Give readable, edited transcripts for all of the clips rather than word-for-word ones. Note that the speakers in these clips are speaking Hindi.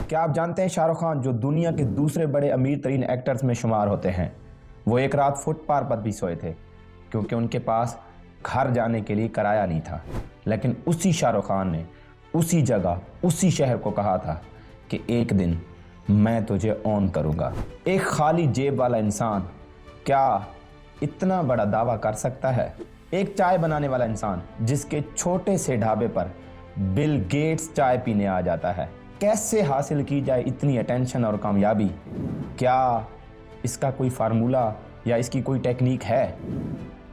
क्या आप जानते हैं शाहरुख खान जो दुनिया के दूसरे बड़े अमीर तरीन एक्टर्स में शुमार होते हैं, वो एक रात फुटपाथ पर भी सोए थे क्योंकि उनके पास घर जाने के लिए किराया नहीं था। लेकिन उसी शाहरुख खान ने उसी जगह उसी शहर को कहा था कि एक दिन मैं तुझे ऑन करूँगा। एक खाली जेब वाला इंसान क्या इतना बड़ा दावा कर सकता है? एक चाय बनाने वाला इंसान जिसके छोटे से ढाबे पर बिल गेट्स चाय पीने आ जाता है, कैसे हासिल की जाए इतनी अटेंशन और कामयाबी? क्या इसका कोई फार्मूला या इसकी कोई टेक्निक है?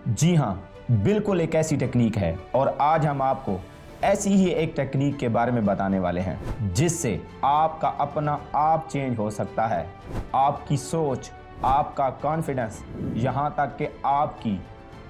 जी हाँ, बिल्कुल एक ऐसी टेक्निक है और आज हम आपको ऐसी ही एक टेक्निक के बारे में बताने वाले हैं जिससे आपका अपना आप चेंज हो सकता है। आपकी सोच, आपका कॉन्फिडेंस, यहाँ तक कि आपकी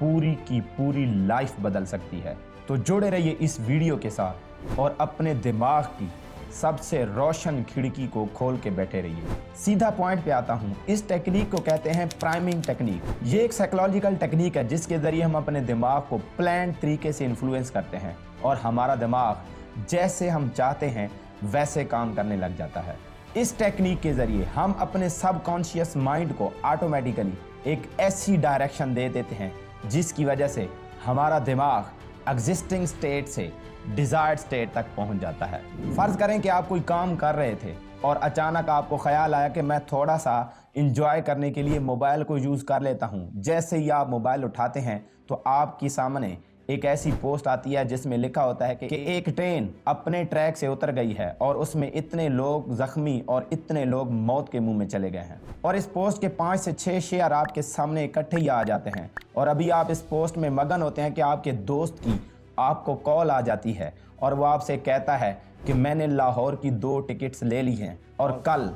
पूरी की पूरी लाइफ बदल सकती है। तो जुड़े रहिए इस वीडियो के साथ और अपने दिमाग की सबसे रोशन खिड़की को खोल के बैठे रहिए। सीधा पॉइंट पे आता हूँ। इस टेक्निक को कहते हैं प्राइमिंग टेक्निक। ये एक साइकोलॉजिकल टेक्निक है जिसके जरिए हम अपने दिमाग को प्लान तरीके से इन्फ्लुएंस करते हैं और हमारा दिमाग जैसे हम चाहते हैं वैसे काम करने लग जाता है। इस टेक्निक के जरिए हम अपने सबकॉन्शियस माइंड को ऑटोमेटिकली एक ऐसी डायरेक्शन दे देते हैं जिसकी वजह से हमारा दिमाग एग्जिस्टिंग स्टेट से डिजायर्ड स्टेट तक पहुंच जाता है। फर्ज करें कि आप कोई काम कर रहे थे और अचानक आपको ख्याल आया कि मैं थोड़ा सा इंजॉय करने के लिए मोबाइल को यूज़ कर लेता हूं। जैसे ही आप मोबाइल उठाते हैं तो आपके सामने एक ऐसी पोस्ट आती है जिसमें लिखा होता है कि एक ट्रेन अपने ट्रैक से उतर गई है और उसमें इतने लोग जख्मी और इतने लोग मौत के मुंह में चले गए हैं। और इस पोस्ट के 5 से 6 शेयर आपके सामने इकट्ठे ही आ जाते हैं और अभी आप इस पोस्ट में मगन होते हैं कि आपके दोस्त की आपको कॉल आ जाती है और वो आपसे कहता है कि मैंने लाहौर की 2 टिकट्स ले ली हैं और कल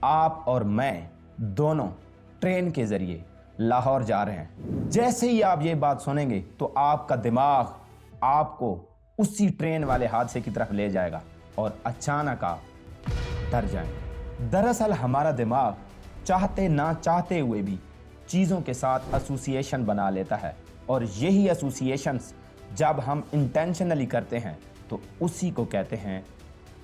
आप और मैं दोनों ट्रेन के जरिए लाहौर जा रहे हैं। जैसे ही आप ये बात सुनेंगे तो आपका दिमाग आपको उसी ट्रेन वाले हादसे की तरफ ले जाएगा और अचानक आप डर जाएंगे। दरअसल हमारा दिमाग चाहते ना चाहते हुए भी चीज़ों के साथ एसोसिएशन बना लेता है और यही एसोसिएशंस जब हम इंटेंशनली करते हैं तो उसी को कहते हैं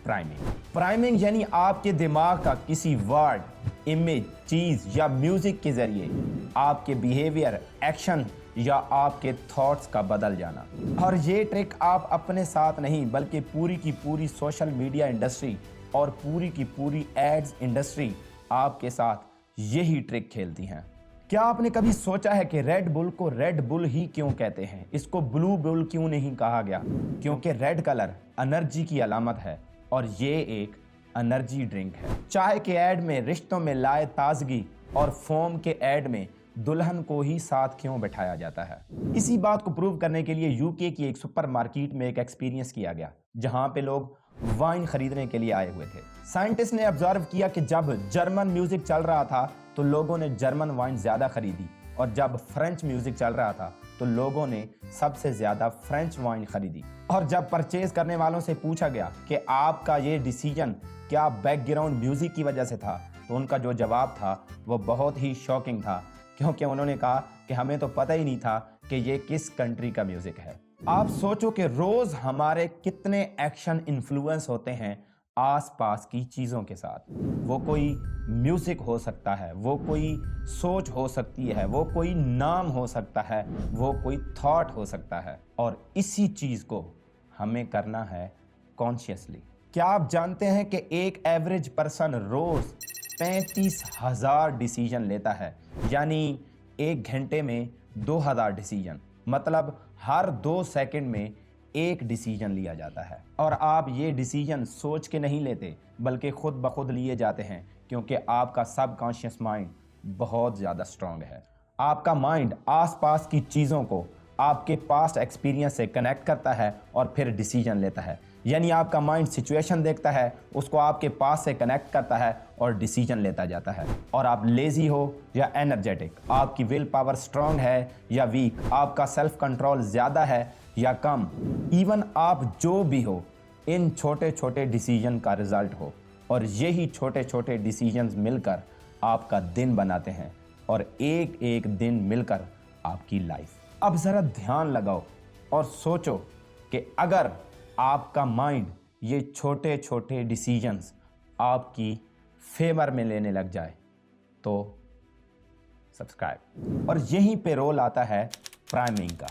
प्राइमिंग। प्राइमिंग यानी आपके दिमाग का किसी वर्ड, इमेज, चीज़ या म्यूजिक के जरिए आपके बिहेवियर, एक्शन या आपके थॉट्स का बदल जाना। और ये ट्रिक आप अपने साथ नहीं बल्कि पूरी की पूरी सोशल मीडिया इंडस्ट्री और पूरी की पूरी एड्स इंडस्ट्री आपके साथ यही ट्रिक खेलती हैं। क्या आपने कभी सोचा है कि रेड बुल को रेड बुल ही क्यों कहते हैं? इसको ब्लू बुल क्यों नहीं कहा गया? क्योंकि रेड कलर एनर्जी की अलामत है और ये एक एनर्जी ड्रिंक है। चाय के ऐड में रिश्तों में लाए ताजगी और फोम के ऐड में दुल्हन को ही साथ क्यों बैठाया जाता है? इसी बात को प्रूव करने के लिए यूके की एक सुपर मार्केट में एक एक्सपीरियंस किया गया जहां पे लोग वाइन खरीदने के लिए आए हुए थे। साइंटिस्ट ने ऑब्जर्व किया कि जब जर्मन म्यूजिक चल रहा था तो लोगों ने जर्मन वाइन ज्यादा खरीदी और जब फ्रेंच म्यूजिक चल रहा था तो लोगों ने सबसे ज्यादा फ्रेंच वाइन खरीदी। और जब परचेज करने वालों से पूछा गया कि आपका ये डिसीजन क्या बैकग्राउंड म्यूजिक की वजह से था, तो उनका जो जवाब था वो बहुत ही शॉकिंग था क्योंकि उन्होंने कहा कि हमें तो पता ही नहीं था कि ये किस कंट्री का म्यूजिक है। आप सोचो कि रोज हमारे कितने एक्शन इन्फ्लुएंस होते हैं आसपास की चीज़ों के साथ। वो कोई म्यूजिक हो सकता है, वो कोई सोच हो सकती है, वो कोई नाम हो सकता है, वो कोई थॉट हो सकता है और इसी चीज़ को हमें करना है कॉन्शियसली। क्या आप जानते हैं कि एक एवरेज पर्सन रोज 35,000 डिसीजन लेता है, यानी 1 घंटे में 2000 डिसीजन, मतलब हर 2 सेकंड में एक डिसीजन लिया जाता है। और आप ये डिसीजन सोच के नहीं लेते बल्कि खुद ब खुद लिए जाते हैं क्योंकि आपका सबकॉन्शियस माइंड बहुत ज़्यादा स्ट्रांग है। आपका माइंड आसपास की चीज़ों को आपके पास्ट एक्सपीरियंस से कनेक्ट करता है और फिर डिसीजन लेता है। यानी आपका माइंड सिचुएशन देखता है, उसको आपके पास से कनेक्ट करता है और डिसीजन लेता जाता है। और आप लेजी हो या एनर्जेटिक, आपकी विल पावर स्ट्रांग है या वीक, आपका सेल्फ कंट्रोल ज़्यादा है या कम, इवन आप जो भी हो, इन छोटे छोटे डिसीजन का रिजल्ट हो और यही छोटे छोटे डिसीजंस मिलकर आपका दिन बनाते हैं और एक एक दिन मिलकर आपकी लाइफ। अब ज़रा ध्यान लगाओ और सोचो कि अगर आपका माइंड ये छोटे छोटे डिसीजंस आपकी फेवर में लेने लग जाए तो सब्सक्राइब। और यहीं पे रोल आता है प्राइमिंग का।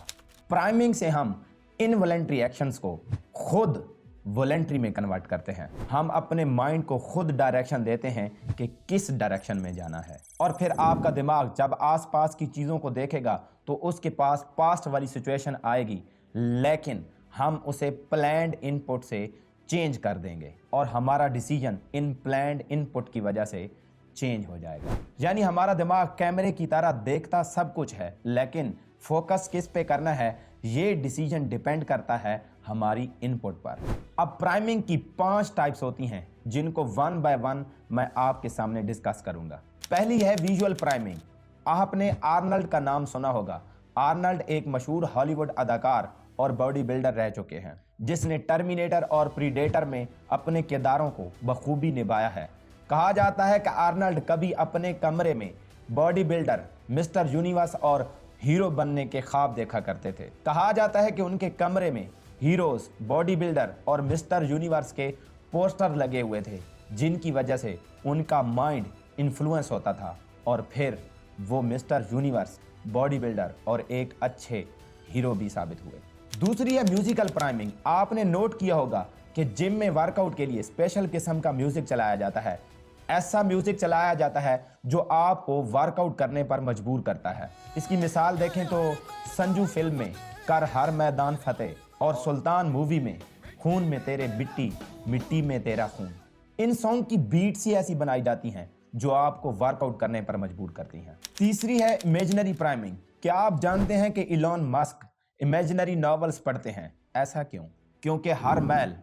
प्राइमिंग से हम इनवॉलेंट्री एक्शंस को खुद वॉलेंट्री में कन्वर्ट करते हैं। हम अपने माइंड को खुद डायरेक्शन देते हैं कि किस डायरेक्शन में जाना है, और फिर आपका दिमाग जब आसपास की चीज़ों को देखेगा तो उसके पास पास्ट वाली सिचुएशन आएगी, लेकिन हम उसे प्लान्ड इनपुट से चेंज कर देंगे और हमारा डिसीजन इन प्लान्ड इनपुट की वजह से चेंज हो जाएगा। यानी हमारा दिमाग कैमरे की तरह देखता सब कुछ है, लेकिन फोकस किस पे करना है ये डिसीजन डिपेंड करता है हमारी इनपुट पर। अब प्राइमिंग की 5 टाइप्स होती हैं जिनको वन बाय वन मैं आपके सामने डिस्कस करूंगा। पहली है विजुअल प्राइमिंग। आपने आर्नल्ड का नाम सुना होगा। आर्नल्ड एक मशहूर हॉलीवुड अदाकार और बॉडी बिल्डर रह चुके हैं, जिसने टर्मिनेटर और प्रीडेटर में अपने किरदारों को बखूबी निभाया है। कहा जाता है कि आर्नल्ड कभी अपने कमरे में बॉडी बिल्डर, मिस्टर यूनिवर्स और हीरो बनने के ख्वाब देखा करते थे। कहा जाता है कि उनके कमरे में हीरोज, बॉडी बिल्डर और मिस्टर यूनिवर्स के पोस्टर लगे हुए थे, जिनकी वजह से उनका माइंड इन्फ्लुएंस होता था और फिर वो मिस्टर यूनिवर्स, बॉडी बिल्डर और एक अच्छे हीरो भी साबित हुए। दूसरी है म्यूजिकल प्राइमिंग। आपने नोट किया होगा कि जिम में वर्कआउट के लिए स्पेशल किस्म का म्यूजिक चलाया जाता है। ऐसा म्यूजिक चलाया जाता है जो आपको वर्कआउट करने पर मजबूर करता है। इसकी मिसाल देखें तो संजू फिल्म में कर हर मैदान फतेह और सुल्तान मूवी में खून में तेरे मिट्टी, मिट्टी में तेरा खून। इन सॉन्ग की बीट्स ही ऐसी बनाई जाती हैं जो आपको वर्कआउट करने पर मजबूर करती हैं। तीसरी है इमेजिनरी प्राइमिंग। क्या आप जानते हैं कि इलॉन मस्क इमेजिनरी नॉवेल्स पढ़ते हैं? ऐसा क्यों? क्योंकि हर महल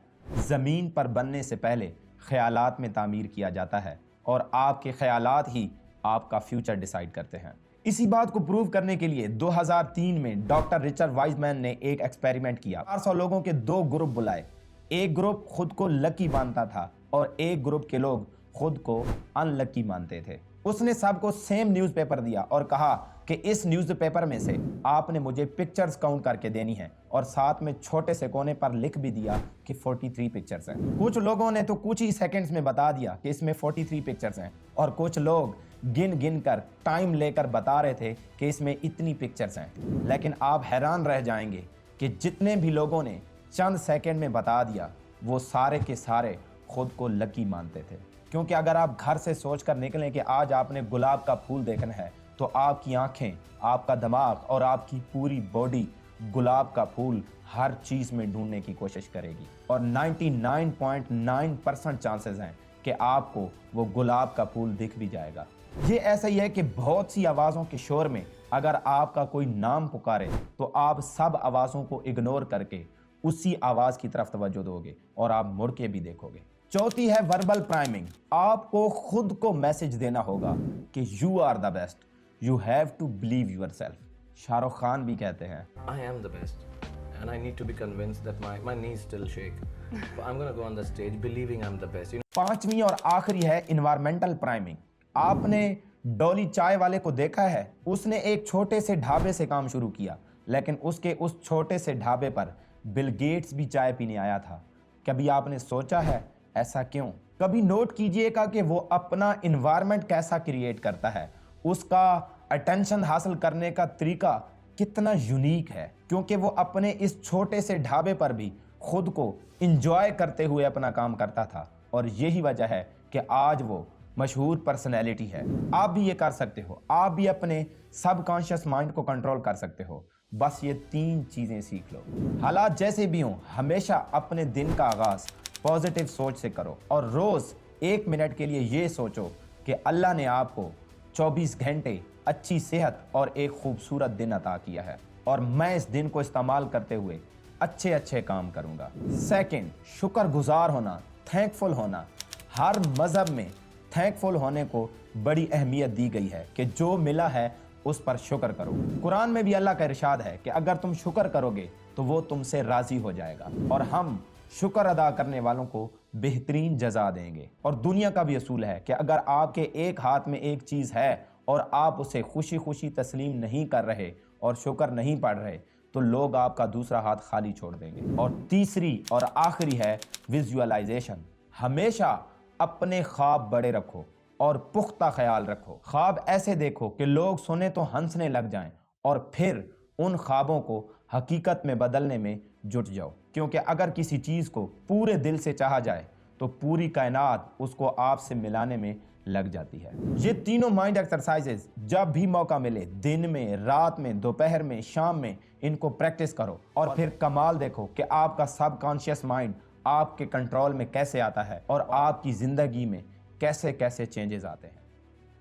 ज़मीन पर बनने से पहले ख्यालात में तामीर किया जाता है और आपके ख्यालात ही आपका फ्यूचर डिसाइड करते हैं। इसी बात को प्रूव करने के लिए 2003 में डॉक्टर रिचर्ड वाइजमैन ने एक एक्सपेरिमेंट किया। 400 लोगों के 2 ग्रुप बुलाए। एक ग्रुप खुद को लकी मानता था और एक ग्रुप के लोग खुद को अनलकी मानते थे। उसने सबको सेम न्यूज़पेपर दिया और कहा कि इस न्यूज़पेपर में से आपने मुझे पिक्चर्स काउंट करके देनी है, और साथ में छोटे से कोने पर लिख भी दिया कि 43 पिक्चर्स हैं। कुछ लोगों ने तो कुछ ही सेकंड्स में बता दिया कि इसमें 43 पिक्चर्स हैं, और कुछ लोग गिन गिन कर टाइम लेकर बता रहे थे कि इसमें इतनी पिक्चर्स हैं। लेकिन आप हैरान रह जाएंगे कि जितने भी लोगों ने चंद सेकंड में बता दिया वो सारे के सारे खुद को लकी मानते थे। क्योंकि अगर आप घर से सोच कर निकलें कि आज आपने गुलाब का फूल देखना है, तो आपकी आंखें, आपका दिमाग और आपकी पूरी बॉडी गुलाब का फूल हर चीज़ में ढूंढने की कोशिश करेगी, और 99.9% चांसेस हैं कि आपको वो गुलाब का फूल दिख भी जाएगा। ये ऐसा ही है कि बहुत सी आवाज़ों के शोर में अगर आपका कोई नाम पुकारे तो आप सब आवाज़ों को इग्नोर करके उसी आवाज़ की तरफ तवज्जो दोगे और आप मुड़ के भी देखोगे। चौथी है वर्बल प्राइमिंग। आपको खुद को मैसेज देना होगा कि you are the best, you have to believe yourself. Shahrukh Khan भी कहते हैं I am the best and I need to be convinced that my knees still shake. But I'm going to go on the stage believing I'm the best. पांचवी और आखिरी है इन्वायरमेंटल प्राइमिंग। आपने डॉली चाय वाले को देखा है? उसने एक छोटे से ढाबे से काम शुरू किया, लेकिन उसके उस छोटे से ढाबे पर बिल गेट्स भी चाय पीने आया था। कभी आपने सोचा है ऐसा क्यों? कभी नोट कीजिएगा कि वो अपना इन्वायरमेंट कैसा क्रिएट करता है, उसका अटेंशन हासिल करने का तरीका कितना यूनिक है, क्योंकि वो अपने इस छोटे से ढाबे पर भी खुद को इंजॉय करते हुए अपना काम करता था, और यही वजह है कि आज वो मशहूर पर्सनैलिटी है। आप भी ये कर सकते हो। आप भी अपने सबकॉन्शियस माइंड को कंट्रोल कर सकते हो। बस ये 3 चीज़ें सीख लो। हालात जैसे भी हों, हमेशा अपने दिन का आगाज़ पॉजिटिव सोच से करो, और रोज़ 1 मिनट के लिए ये सोचो कि अल्लाह ने आपको 24 घंटे अच्छी सेहत और एक खूबसूरत दिन अता किया है, और मैं इस दिन को इस्तेमाल करते हुए अच्छे अच्छे काम करूँगा। सेकंड, शुक्रगुजार होना, थैंकफुल होना। हर मज़हब में थैंकफुल होने को बड़ी अहमियत दी गई है कि जो मिला है उस पर शुक्र करो। कुरान में भी अल्लाह का इरशाद है कि अगर तुम शुक्र करोगे तो वो तुमसे राज़ी हो जाएगा, और हम शुक्र अदा करने वालों को बेहतरीन जज़ा देंगे। और दुनिया का भी असूल है कि अगर आपके एक हाथ में एक चीज़ है और आप उसे खुशी खुशी तस्लीम नहीं कर रहे और शुक्र नहीं पढ़ रहे, तो लोग आपका दूसरा हाथ खाली छोड़ देंगे। और तीसरी और आखिरी है विजुअलाइजेशन। हमेशा अपने ख्वाब बड़े रखो और पुख्ता ख्याल रखो। ख्वाब ऐसे देखो कि लोग सुने तो हंसने लग जाएं और फिर उन ख्वाबों को हकीकत में बदलने में जुट जाओ। क्योंकि अगर किसी चीज़ को पूरे दिल से चाहा जाए तो पूरी कायनात उसको आपसे मिलाने में लग जाती है। ये तीनों माइंड एक्सरसाइजेज जब भी मौका मिले, दिन में, रात में, दोपहर में, शाम में, इनको प्रैक्टिस करो और फिर कमाल देखो कि आपका सबकॉन्शियस माइंड आपके कंट्रोल में कैसे आता है और आपकी ज़िंदगी में कैसे कैसे चेंजेस आते हैं।